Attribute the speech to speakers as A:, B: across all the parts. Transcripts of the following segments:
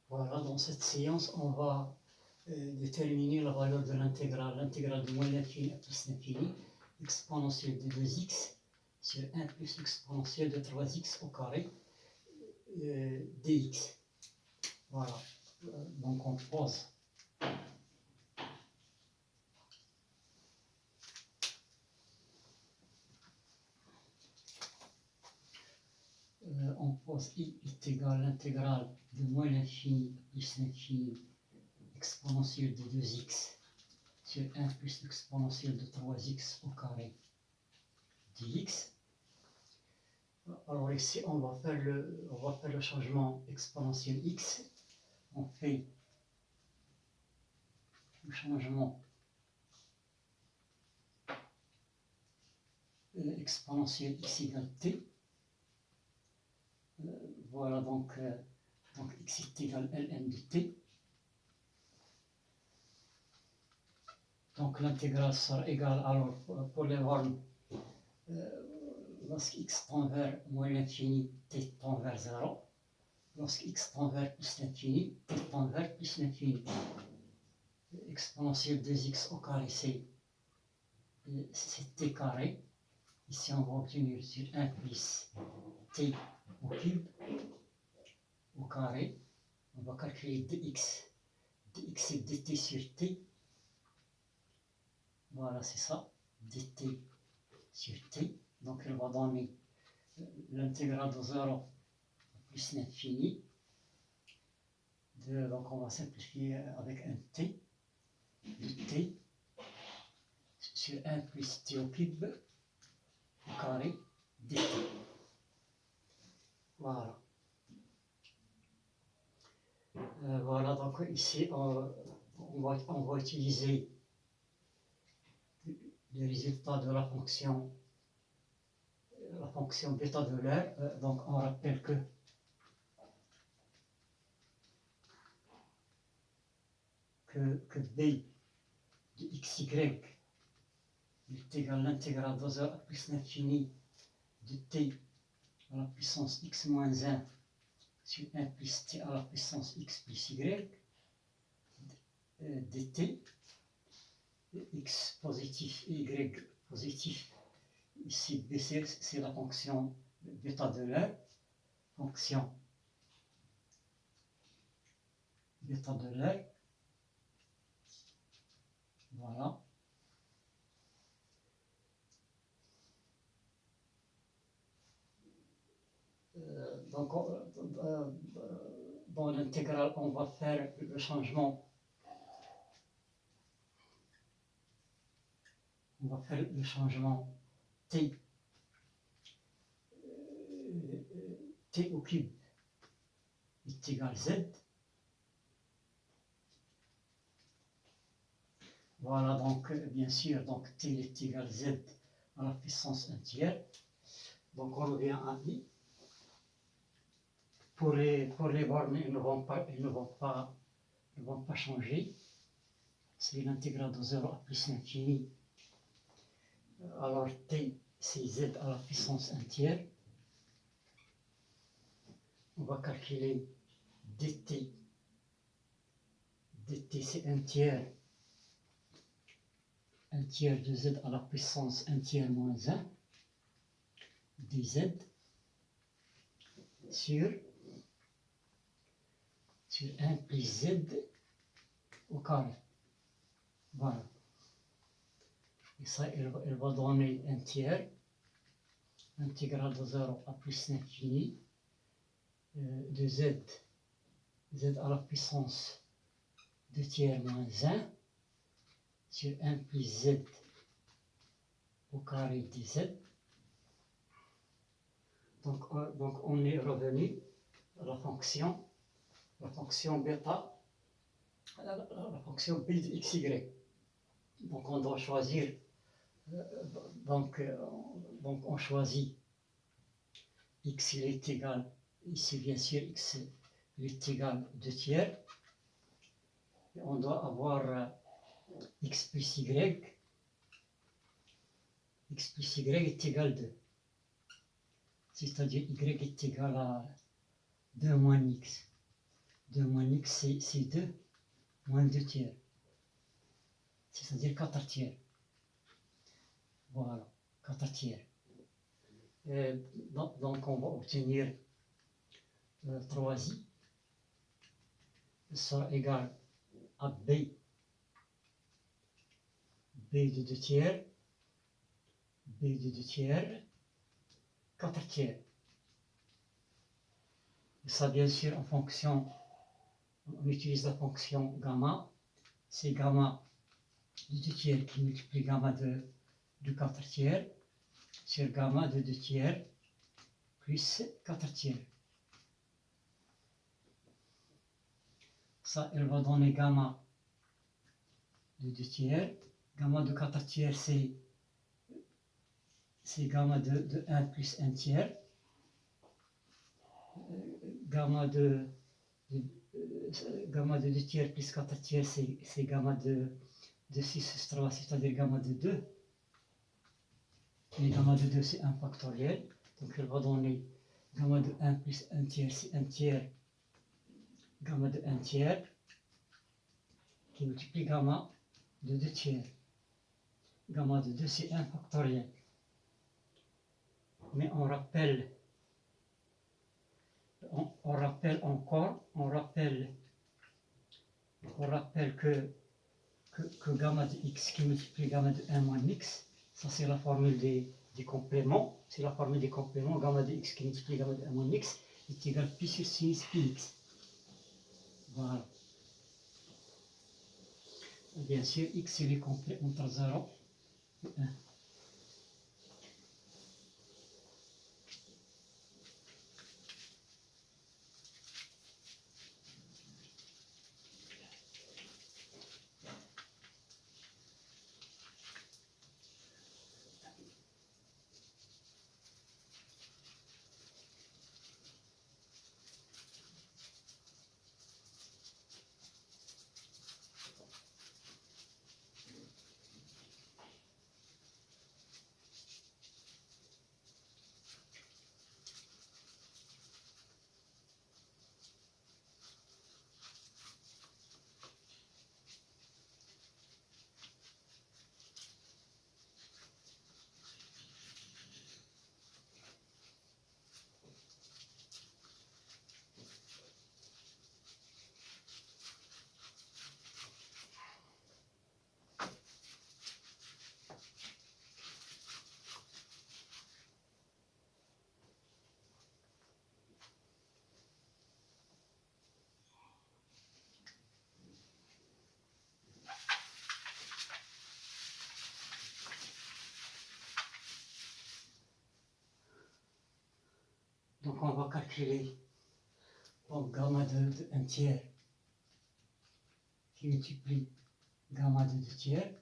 A: Voilà, dans cette séance, on va déterminer la valeur de l'intégrale de moins l'infini à plus l'infini, exponentielle de 2x sur 1 plus exponentielle de 3x au carré dx. Voilà, donc on pose I est égal à l'intégrale de moins l'infini à plus l'infini exponentielle de 2x sur 1 plus exponentielle de 3x au carré dx. Alors ici, on va faire le changement exponentiel x. On fait le changement exponentiel x égale t. Voilà, donc x est égal à ln de t. Donc l'intégrale sera égale, alors pour les bornes, lorsque x tend vers moins l'infini, t tend vers 0. Lorsque x tend vers plus l'infini, t tend vers plus l'infini. Exponentielle 2x au carré, c'est t carré. Ici, on va obtenir sur 1 plus t au cube au carré. On va calculer dx. dx c'est dt sur t. Voilà, c'est ça. dt sur t. Donc, elle va donner l'intégrale de 0 plus l'infini. Donc, on va simplifier avec un t. De t sur 1 plus t au cube au carré dt. Voilà. Voilà, donc ici, on va utiliser les résultats de la fonction bêta de l'air. Donc, on rappelle que b de xy est égal à l'intégrale de 0 plus l'infini de t à la puissance x moins 1 sur 1 plus t à la puissance x plus y dt, x positif et y positif. Ici, b c'est la fonction bêta de l'air, fonction bêta de l'air. Voilà. Donc, dans l'intégrale, on va faire le changement. On va faire le changement t au cube est égal à z. Voilà, donc bien sûr, donc t est égal à z à la puissance 1 tiers. Donc on revient à i. Pour les bornes, ils ne vont pas changer. C'est l'intégrale de 0 à plus l'infini. Alors t, c'est z à la puissance 1 tiers. On va calculer dt. dt, c'est 1 tiers. 1 tiers de z à la puissance 1 tiers moins 1 dz sur 1 plus z au carré. Voilà. Et ça, elle va donner 1 tiers, intégrale de 0 à plus l'infini, de z à la puissance 2 tiers moins 1, sur 1 plus z au carré dz. Donc on est revenu à la fonction bêta, la fonction b de xy. Donc on doit choisir, donc on choisit x il est égal, ici bien sûr x il est égal 2 tiers. Et on doit avoir x plus y est égal à 2. C'est-à-dire y est égal à 2 moins x. 2 moins x, c'est 2 moins 2 tiers. C'est-à-dire 4 tiers. Voilà, 4 tiers. Donc on va obtenir 3i sera égal à b de 2 tiers, b de 2 tiers, 4 tiers. Et ça, bien sûr, en fonction, on utilise la fonction gamma, c'est gamma de 2 tiers qui multiplie gamma de 4 tiers sur gamma de 2 tiers plus 4 tiers. Ça, elle va donner gamma de 2 tiers. Gamma de 4 tiers, c'est gamma de 1 plus 1 tiers. Gamma de 2 tiers plus 4 tiers, c'est gamma de 6 sur 3, c'est-à-dire gamma de 2. Et gamma de 2, c'est 1 factoriel. Donc, elle va donner gamma de 1 plus 1 tiers, c'est 1 tiers. Gamma de 1 tiers qui multiplie gamma de 2 tiers. Gamma de 2, c'est 1 factoriel. Mais on rappelle que gamma de x qui multiplie gamma de 1 moins x, ça c'est la formule des compléments, c'est la formule des compléments, gamma de x qui multiplie gamma de 1 moins x est égal à pi sur sinus pi x. Voilà. Et bien sûr, x il est complet entre 0 et 1. Donc on va calculer gamma de 1 tiers qui multiplie gamma de 2 tiers.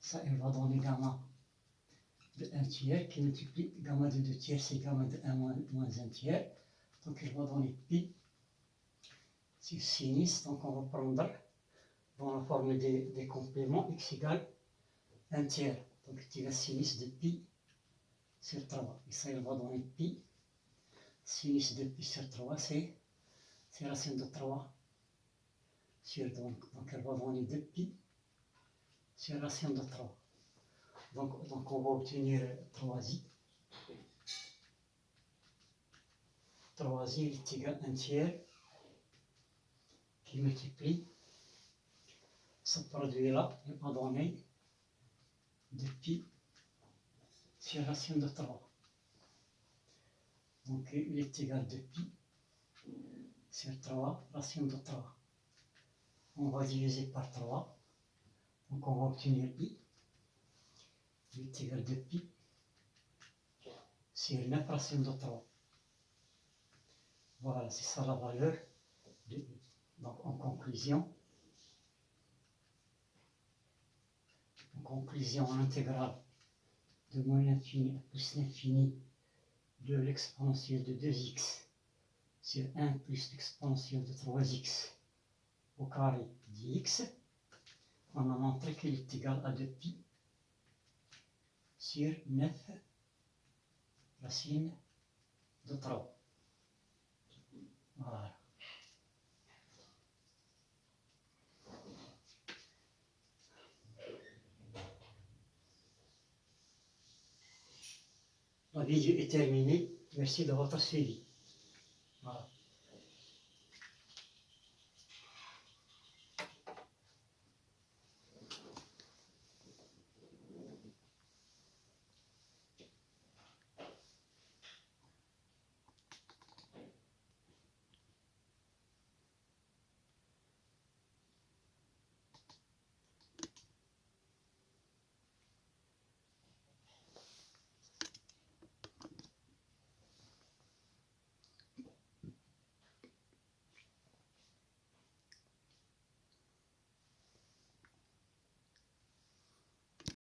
A: Ça, elle va donner gamma de 1 tiers qui multiplie gamma de 2 tiers, c'est gamma de 1 moins 1 tiers. Donc elle va donner pi sur sinus. Donc on va prendre dans la formule des compléments x égale 1 tiers. Donc c'est égal sinus de pi sur 3. Et ça, elle va donner pi. Sinus de pi sur 3, c'est racine de 3 sur donc elle va donner 2 pi sur racine de 3. Donc on va obtenir 3i. 3i est égal à 1 tiers qui multiplie ce produit-là, il va donner 2 pi sur racine de 3. Donc il est égal à 2 pi sur 3 racine de 3. On va diviser par 3. Donc on va obtenir i. Il est égal à 2 pi sur 9 racine de 3. Voilà, c'est ça la valeur de i. Donc en conclusion, l'intégrale de moins l'infini à plus l'infini de l'exponentielle de 2x sur 1 plus l'exponentielle de 3x au carré dx, on a montré qu'il est égal à 2 pi sur 9 racine de 3. Voilà. vidéo est terminée. Merci de votre suivi.